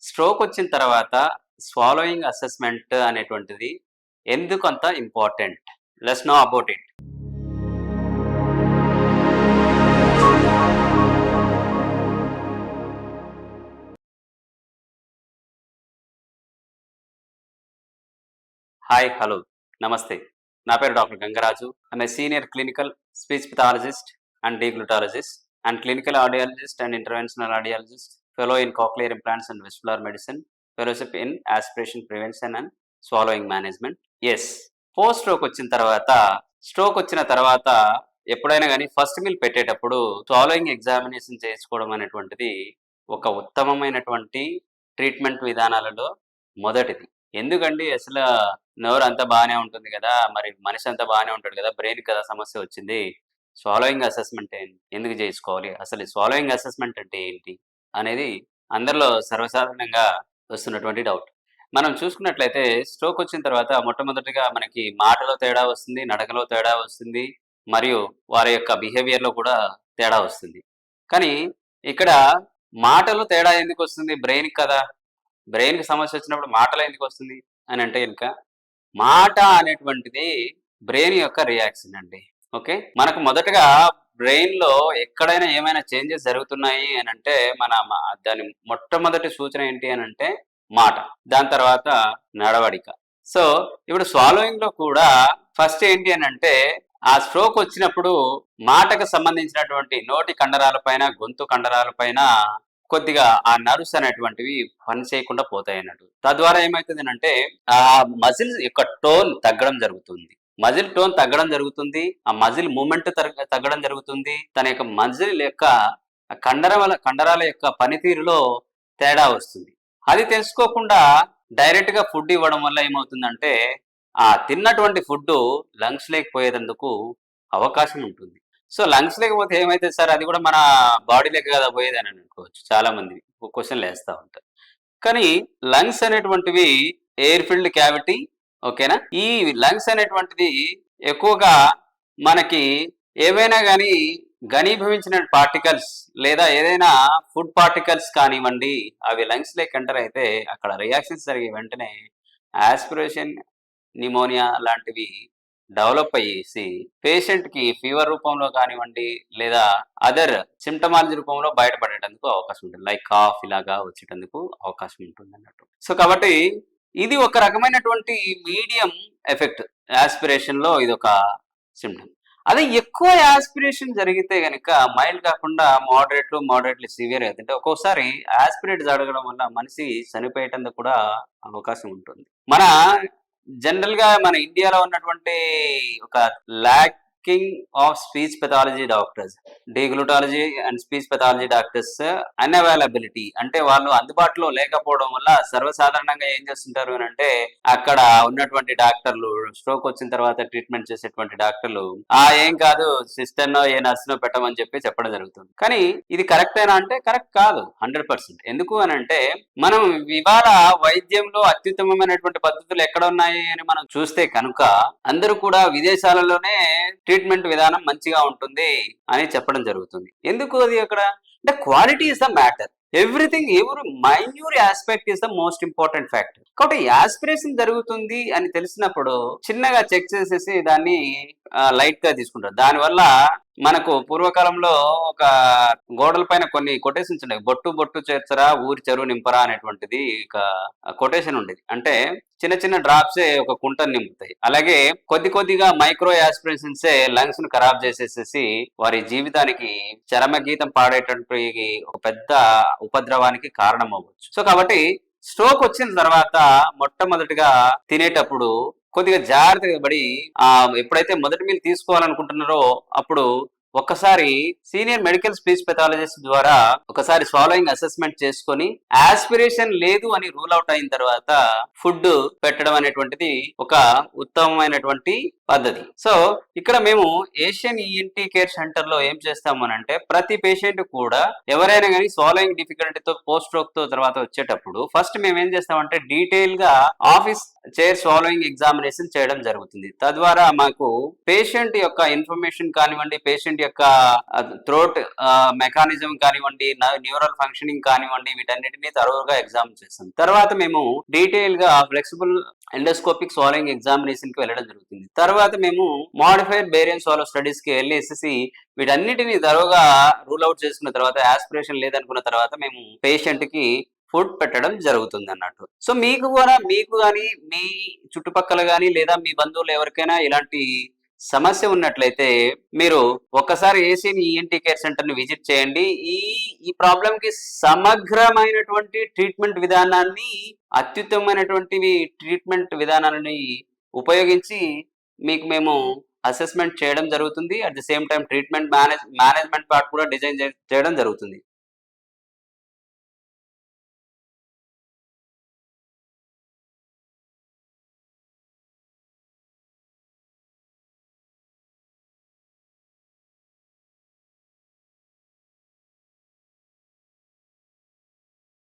Stroke వచ్చిన తర్వాత swallowing assessment అనేటువంటిది ఎందుకు అంత important? Let's know about it. Hi, hello, namaste. నా పేరు doctor Gangaraju. I'm a senior clinical speech pathologist and deglutologist and clinical audiologist and interventional audiologist, fellow in cochlear implants and vestibular medicine, fellowship in aspiration prevention and swallowing management. Yes, post stroke వచ్చిన తర్వాత ఎప్పుడైనా కానీ first meal పెట్టేటప్పుడు swallowing examination చేసుకోవడం అనేటువంటిది ఒక ఉత్తమమైనటువంటి treatment విధానాలలో మొదటిది. ఎందుకండి, అసలు నోరు అంతా బాగానే ఉంటుంది కదా, మరి మనిషి అంతా బాగానే ఉంటాడు కదా, బ్రెయిన్ కదా సమస్య వచ్చింది, స్వాలోయింగ్ అసెస్మెంట్ ఎందుకు చేసుకోవాలి, అసలు స్వాలోయింగ్ అసెస్మెంట్ అంటే ఏంటి అనేది అందరిలో సర్వసాధారణంగా వస్తున్నటువంటి డౌట్. మనం చూసుకున్నట్లయితే స్ట్రోక్ వచ్చిన తర్వాత మొట్టమొదటిగా మనకి మాటలో తేడా వస్తుంది, నడకలో తేడా వస్తుంది, మరియు వారి యొక్క బిహేవియర్లో కూడా తేడా వస్తుంది. కానీ ఇక్కడ మాటలో తేడా ఎందుకు వస్తుంది? బ్రెయిన్ కదా, బ్రెయిన్కి సమస్య వచ్చినప్పుడు మాటలో ఎందుకు వస్తుంది అని అంటే కనుక, మాట అనేటువంటిది బ్రెయిన్ యొక్క రియాక్షన్ అండి. ఓకే, మనకు మొదటగా బ్రెయిన్ లో ఎక్కడైనా ఏమైనా చేంజెస్ జరుగుతున్నాయి అని అంటే దాని మొట్టమొదటి సూచన ఏంటి అని అంటే మాట, దాని తర్వాత నడవడిక. సో ఇప్పుడు స్వాలోయింగ్ లో కూడా ఫస్ట్ ఏంటి అని అంటే, ఆ స్ట్రోక్ వచ్చినప్పుడు మాటకు సంబంధించినటువంటి నోటి కండరాల పైన, గొంతు కండరాల పైన కొద్దిగా ఆ నర్వ్స్ అనేటువంటివి పని చేయకుండా పోతాయి అన్నట్టు. తద్వారా ఏమవుతుంది అంటే, ఆ మజిల్ యొక్క టోన్ తగ్గడం జరుగుతుంది. ఆ మజిల్ మూమెంట్ తగ్గడం జరుగుతుంది. తన యొక్క మజిల్ యొక్క కండరాల యొక్క పనితీరులో తేడా వస్తుంది. అది తెలుసుకోకుండా డైరెక్ట్ గా ఫుడ్ ఇవ్వడం వల్ల ఏమవుతుందంటే, ఆ తిన్నటువంటి ఫుడ్ లంగ్స్ లేకపోయేందుకు అవకాశం ఉంటుంది. సో లంగ్స్ లేకపోతే ఏమైతే సార్, అది కూడా మన బాడీ లెక్క కదా పోయేది అని అనుకోవచ్చు. చాలా మంది క్వశ్చన్లు వేస్తూ ఉంటారు. కానీ లంగ్స్ అనేటువంటివి ఎయిర్ ఫిల్డ్ క్యావిటీ, ఓకేనా. ఈ లంగ్స్ అనేటువంటిది ఎక్కువగా మనకి ఏవైనా కానీ ఘనీభవించిన పార్టికల్స్ లేదా ఏదైనా ఫుడ్ పార్టికల్స్ కానివ్వండి, అవి లంగ్స్ లేక ఎంటర్ అయితే అక్కడ రియాక్షన్స్ జరిగే వెంటనే ఆస్పిరేషన్, నిమోనియా లాంటివి డెవలప్ అయ్యేసి పేషెంట్కి ఫీవర్ రూపంలో కానివ్వండి లేదా అదర్ సిమ్టమాలజీ రూపంలో బయటపడేటందుకు అవకాశం ఉంటుంది. లైక్ కాఫ్ ఇలాగా వచ్చేటందుకు అవకాశం ఉంటుంది అన్నట్టు. సో కాబట్టి ఇది ఒక రకమైనటువంటి మీడియం ఎఫెక్ట్. ఆస్పిరేషన్ లో ఇది ఒక సిమ్టమ్. అదే ఎక్కువ ఆస్పిరేషన్ జరిగితే కనుక మైల్డ్ కాకుండా మోడరేట్లీ సివియర్ అవుతుంటే ఒక్కోసారి ఆస్పిరేట్ జరగడం వల్ల మనిషి చనిపోయేటందుకు కూడా అవకాశం ఉంటుంది. జనరల్ గా మన ఇండియాలో ఉన్నటువంటి ఒక lacking of speech pathology doctors, deglutology and speech pathology doctors unavailability, అంటే వాళ్ళు అందుబాటులో లేకపోవడం వల్ల సర్వసాధారణంగా ఏం చేస్తుంటారు అని అంటే, అక్కడ ఉన్నటువంటి డాక్టర్లు స్ట్రోక్ వచ్చిన తర్వాత ట్రీట్మెంట్ చేసేటువంటి డాక్టర్లు ఏం కాదు, సిస్టర్నో ఏ నర్సునో పెట్టమని చెప్పడం జరుగుతుంది. కానీ ఇది కరెక్టేనా అంటే కరెక్ట్ కాదు 100%. ఎందుకు అని అంటే, మనం ఇవాళ వైద్యంలో అత్యుత్తమమైనటువంటి పద్ధతులు ఎక్కడ ఉన్నాయి అని మనం చూస్తే కనుక అందరూ కూడా విదేశాలలోనే ట్రీట్మెంట్ విధానం మంచిగా ఉంటుంది అని చెప్పడం జరుగుతుంది. ఎందుకు అది అక్కడ అంటే quality is the matter. Everything, ఎవరి minor aspect is the most important factor. కాబట్టి యాస్పిరేషన్ జరుగుతుంది అని తెలిసినప్పుడు చిన్నగా చెక్ చేసేసి దాన్ని లైట్ గా తీసుకుంటారు. దానివల్ల మనకు పూర్వకాలంలో ఒక గోడల పైన కొన్ని కొటేషన్స్ ఉండేవి. బొట్టు బొట్టు చేర్చరా ఊరి చెరువు నింపరా అనేటువంటిది ఒక కొటేషన్ ఉండేది. అంటే చిన్న చిన్న డ్రాప్సే ఒక కుంటను నింపుతాయి. అలాగే కొద్దిగా మైక్రో యాస్పిరేషన్సే లంగ్స్ ను ఖరాబ్ చేసేసేసి వారి జీవితానికి చరమగీతం పాడేటటువంటి ఒక పెద్ద ఉపద్రవానికి కారణం అవ్వచ్చు. సో కాబట్టి స్ట్రోక్ వచ్చిన తర్వాత మొట్టమొదటిగా తినేటప్పుడు కొద్దిగా జాగ్రత్తగా పడి ఎప్పుడైతే మొదటి మీల్ తీసుకోవాలనుకుంటున్నారో అప్పుడు ఒక్కసారి సీనియర్ మెడికల్ స్పీచ్ పెథాలజిస్ట్ ద్వారా ఒకసారి స్వాలోయింగ్ అసెస్మెంట్ చేసుకొని ఆస్పిరేషన్ లేదు అని రూల్ అవుట్ అయిన తర్వాత ఫుడ్ పెట్టడం అనేటువంటిది ఒక ఉత్తమమైనటువంటి పద్ధతి. సో ఇక్కడ మేము ఏషియన్ ఈఎన్టీ కేర్ సెంటర్ లో ఏం చేస్తాము అంటే, ప్రతి పేషెంట్ కూడా ఎవరైనా కానీ స్వాలోయింగ్ డిఫికల్టీతో పోస్ట్ స్ట్రోక్ తో తర్వాత వచ్చేటప్పుడు ఫస్ట్ మేము ఏం చేస్తామంటే డీటెయిల్ గా చైర్ స్వాలోయింగ్ ఎగ్జామినేషన్ చేయడం జరుగుతుంది. తద్వారా మాకు పేషెంట్ యొక్క ఇన్ఫర్మేషన్ కానివ్వండి, పేషెంట్ యొక్క థ్రోట్ మెకానిజం కానివ్వండి, న్యూరల్ ఫంక్షనింగ్ కానివ్వండి, వీటన్నిటిని తరువుగా ఎగ్జామిన్ చేస్తాం. తర్వాత మేము డీటెయిల్ గా ఫ్లెక్సిబుల్ ఎండోస్కోపిక్ స్వాలోయింగ్ ఎగ్జామినేషన్ కి వెళ్ళడం జరుగుతుంది. తర్వాత మేము మోడిఫైడ్ బేరియన్ స్వాలో స్టడీస్ కి వెళ్ళేసి వీటన్నిటిని తరువుగా రూల్ అవుట్ చేసుకున్న తర్వాత, ఆస్పిరేషన్ లేదనుకున్న తర్వాత మేము పేషెంట్ కి ఫుడ్ పెట్టడం జరుగుతుంది అన్నట్టు. సో మీకు కూడా, మీకు కానీ మీ చుట్టుపక్కల కానీ లేదా మీ బంధువులు ఎవరికైనా ఇలాంటి సమస్య ఉన్నట్లయితే మీరు ఒక్కసారి ఏసీని ఈఎన్టీ కేర్ సెంటర్ ని విజిట్ చేయండి. ఈ ఈ ప్రాబ్లం కి సమగ్రమైనటువంటి ట్రీట్మెంట్ విధానాన్ని, అత్యుత్తమైనటువంటి ట్రీట్మెంట్ విధానాలని ఉపయోగించి మీకు మేము అసెస్మెంట్ చేయడం జరుగుతుంది. At the same time treatment management part కూడా డిజైన్ చేయడం జరుగుతుంది.